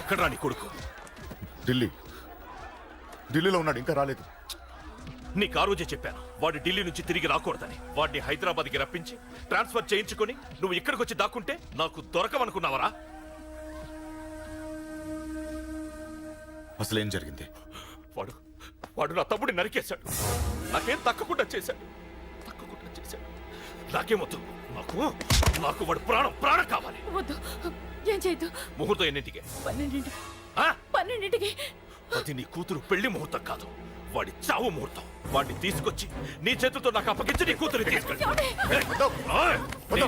ఎక్కడ్రా నీ కొడుకు? ఢిల్లీలో ఉన్నాడు, ఇంకా రాలేదు. నీకు ఆ రోజే చెప్పాను వాడు ఢిల్లీ నుంచి తిరిగి రాకూడదని. వాడిని హైదరాబాద్కి రప్పించి ట్రాన్స్ఫర్ చేయించుకొని నువ్వు ఇక్కడికి వచ్చి దాక్కుంటే నాకు దొరకవనుకున్నావరా? అసలేం జరిగింది? వాడు నా తమ్ముడిని నరికేశాడు. నాకేం తక్కకుండా చేశాడు. నాకేమొద్దు. నాకు వాడు ప్రాణం కావాలి. వద్దు, ఏం చేయొద్దు. ముహూర్తం ఎన్నింటికి? 12ంటికి. అది నీ కూతురు పెళ్లి ముహూర్తం కాదు, వాడి చావు ముహూర్తం. వాడిని తీసుకొచ్చి నీ చేతులతో నాకు అప్పగించి నీ కూతురు తీసుకెళ్ళి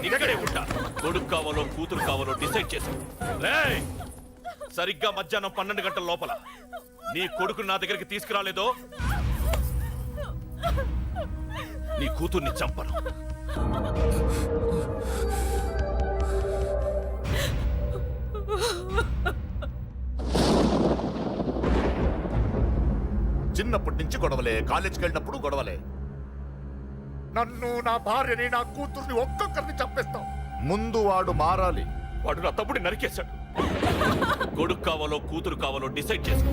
ఇక్కడే ఉంటా. కొడుకు కావాలో కూతురు కావాలో డిసైడ్ చేశాను. సరిగ్గా మధ్యాహ్నం 12 గంటల లోపల నీ కొడుకుని నా దగ్గరికి తీసుకురాలేదో నీ కూతుర్ని చంపను. చిన్నప్పటి నుంచి గొడవలే, కాలేజీకి వెళ్ళినప్పుడు గొడవలే. నన్ను, నా భార్యని, నా కూతుర్ని ఒక్కొక్కరిని చంపేస్తాం. ముందు వాడు మారాలి. వాడు నా తమ్ముడిని నరికేశాడు. కొడుకు కావాలో కూతురు కావాలో డిసైడ్ చేసుకో.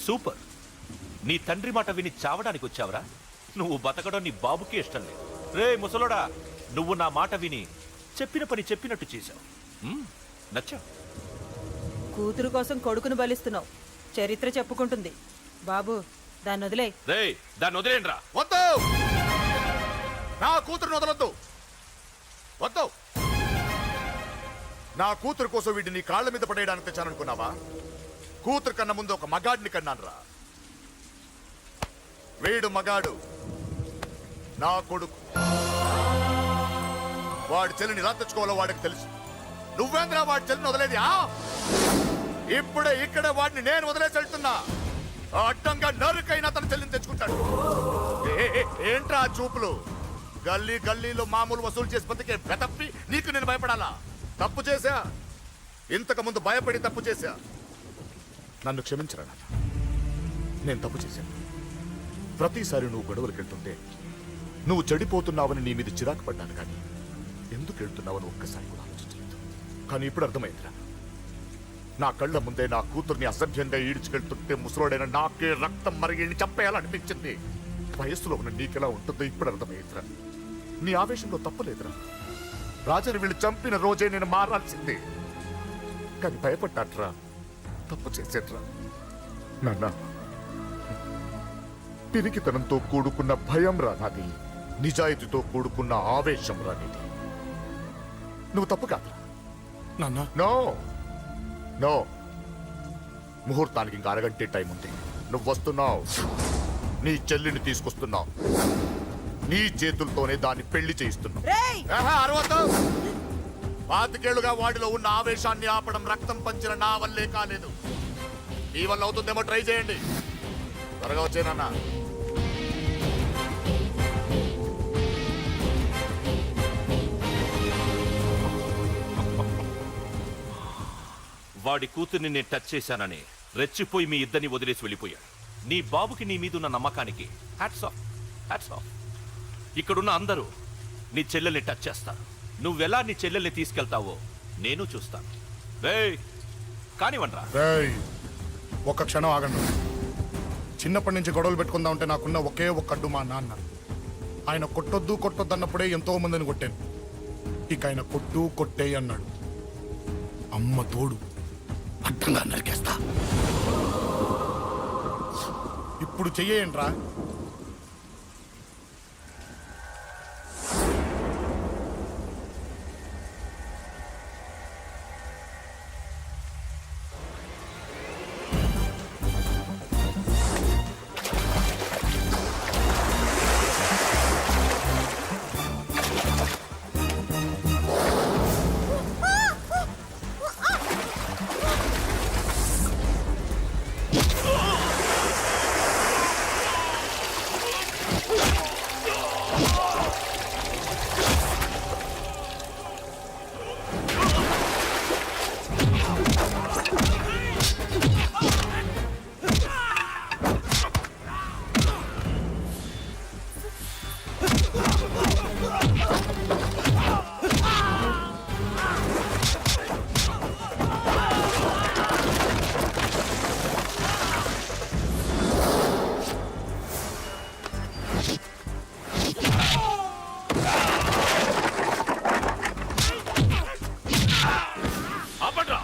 సూపర్. నీ తండ్రి మాట విని చావడానికి వచ్చావరా? నువ్వు బతకడం నీ బాబుకి ఇష్టం లేదు. రే ముసలోడా, నువ్వు నా మాట విని చెప్పిన పని చెప్పినట్టు చేశావు. నచ్చా. కూతురు కోసం కొడుకును బలిస్తున్నావు. చరిత్ర చెప్పుకుంటుంది. బాబు, దాన్ని వదిలే. రే, దాన్ని వదిలేండ్రా. వద్దు, నా కూతురుని వదలొద్దు. వద్దు. నా కూతురు కోసం వీడిని నీ కాళ్ళ మీద పడేయడానికి తెచ్చాననుకున్నావా? కూతురు కన్నా ముందు ఒక మగాడిని కన్నాను రా. వీడు మగాడు, నా కొడుకు. వాడి చెల్లిని ఎలా తెచ్చుకోవాలో వాడికి తెలుసు. నువ్వేంద్రా వాడి చెల్లిని వదిలేది? ఇప్పుడే ఇక్కడే వాడిని నేను వదిలేసి వెళ్తున్నా. అడ్డంగా నరుకైనా తన చెల్లిని తెచ్చుకుంటాడు. ఏంట్రా చూపులు? గల్లీ గల్లీలో మామూలు వసూలు చేసి బతికే బెతప్పి నీకు నేను భయపడాలా? తప్పు చేశా, ఇంతకు ముందు భయపడి తప్పు చేశా. నన్ను క్షమించరా నాన్న, నేను తప్పు చేశాను. ప్రతిసారి నువ్వు గొడవలకు వెళ్తుంటే నువ్వు చెడిపోతున్నావని నీ మీద చిరాకు పడ్డాను, కానీ ఎందుకు వెళ్తున్నావని ఒక్కసారి కూడా ఆలోచించలేదు. కానీ ఇప్పుడు అర్థమైందిరా, నా కళ్ళ ముందే నా కూతుర్ని అసభ్యంగా ఈడ్చుకెళ్తుంటే ముసలోడైన నాకే రక్తం మరిగి చంపేయాలనిపించింది. వయస్సులో ఉన్న నీకెలా ఉంటుందో ఇప్పుడు అర్థమైందిరా. నీ ఆవేశంలో తప్పులేదురా. రాజని వీళ్ళు చంపిన రోజే నేను మారాల్సిందే, కానీ భయపడ్డాట్రా, తప్పు చేసేట్రా. నాన్న, పిరికితనంతో కూడుకున్న భయం రా నాది, నిజాయితీతో కూడుకున్న ఆవేశం రా నీది. నువ్వు తప్పు కాదురా నాన్న. నో నో, ముహూర్తానికి ఇంకా అరగంటే టైం ఉంది. నువ్వు వస్తున్నావు, నీ చెల్లిని తీసుకొస్తున్నావు, నీ చేతులతోనే దాన్ని పెళ్లి చేయిస్తున్నావు. 25 ఏళ్లుగా వాడిలో ఉన్న ఆవేశాన్ని ఆపడం రక్తం పంచిన నా వల్లే కాలేదు. మీ వల్ల అవుతుందేమో ట్రై చేయండి. త్వరగా వచ్చేనన్నా. వాడి కూతుర్ని నేను టచ్ చేశానని రెచ్చిపోయి మీ ఇద్దరిని వదిలేసి వెళ్ళిపోయాడు. నీ బాబుకి నీ మీద ఉన్న నమ్మకానికి హ్యాట్స్ ఆఫ్, హ్యాట్స్ ఆఫ్. ఇక్కడున్న అందరూ నీ చెల్లెల్ని టచ్ చేస్తారు. నువ్వెలా నీ చెల్లెల్ని తీసుకెళ్తావో నేను చూస్తాను. రేయ్ కానివ్వండ్రా. రేయ్, ఒక్క క్షణం ఆగండి. చిన్నప్పటి నుంచి గొడవలు పెట్టుకుందాం అంటే నాకున్న ఒకే ఒక్క అడ్డు మా నాన్న. ఆయన కొట్టొద్దు కొట్టొద్దు అన్నప్పుడే ఎంతో మందిని కొట్టాను. ఇక ఆయన కొట్టు కొట్టే అన్నాడు. అమ్మ తోడు అడ్డంగా నరికేస్తా. ఇప్పుడు చెయ్యేయండ్రా. ఆపండ్రా.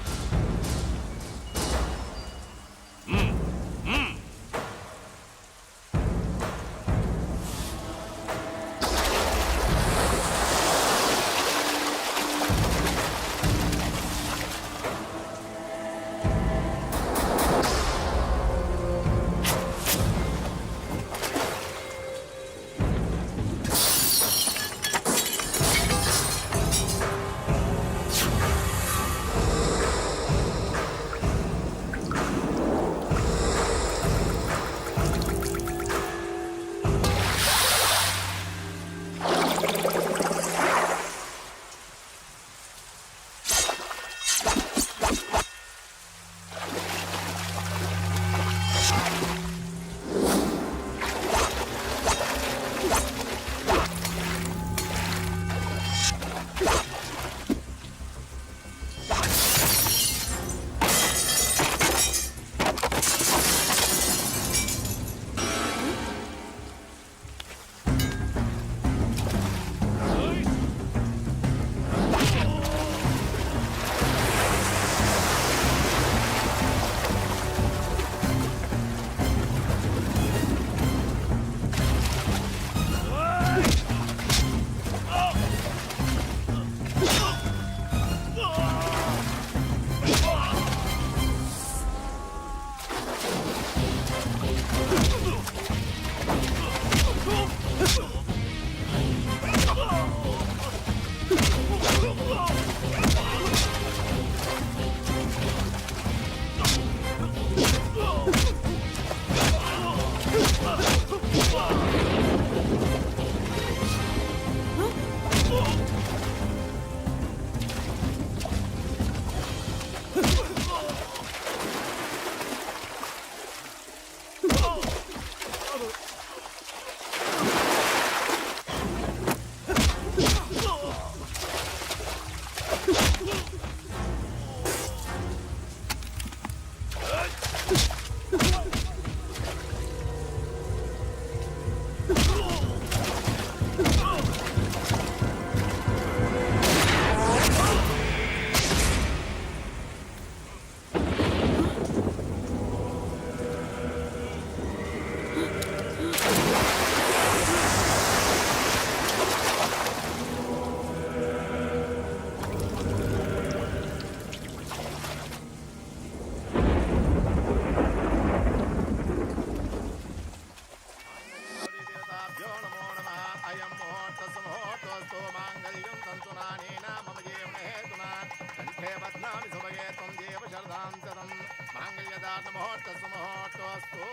मांगल्यदान मुहूर्तस्तु मुहूर्तोस्तु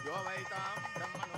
यो वैतां ब्रह्मण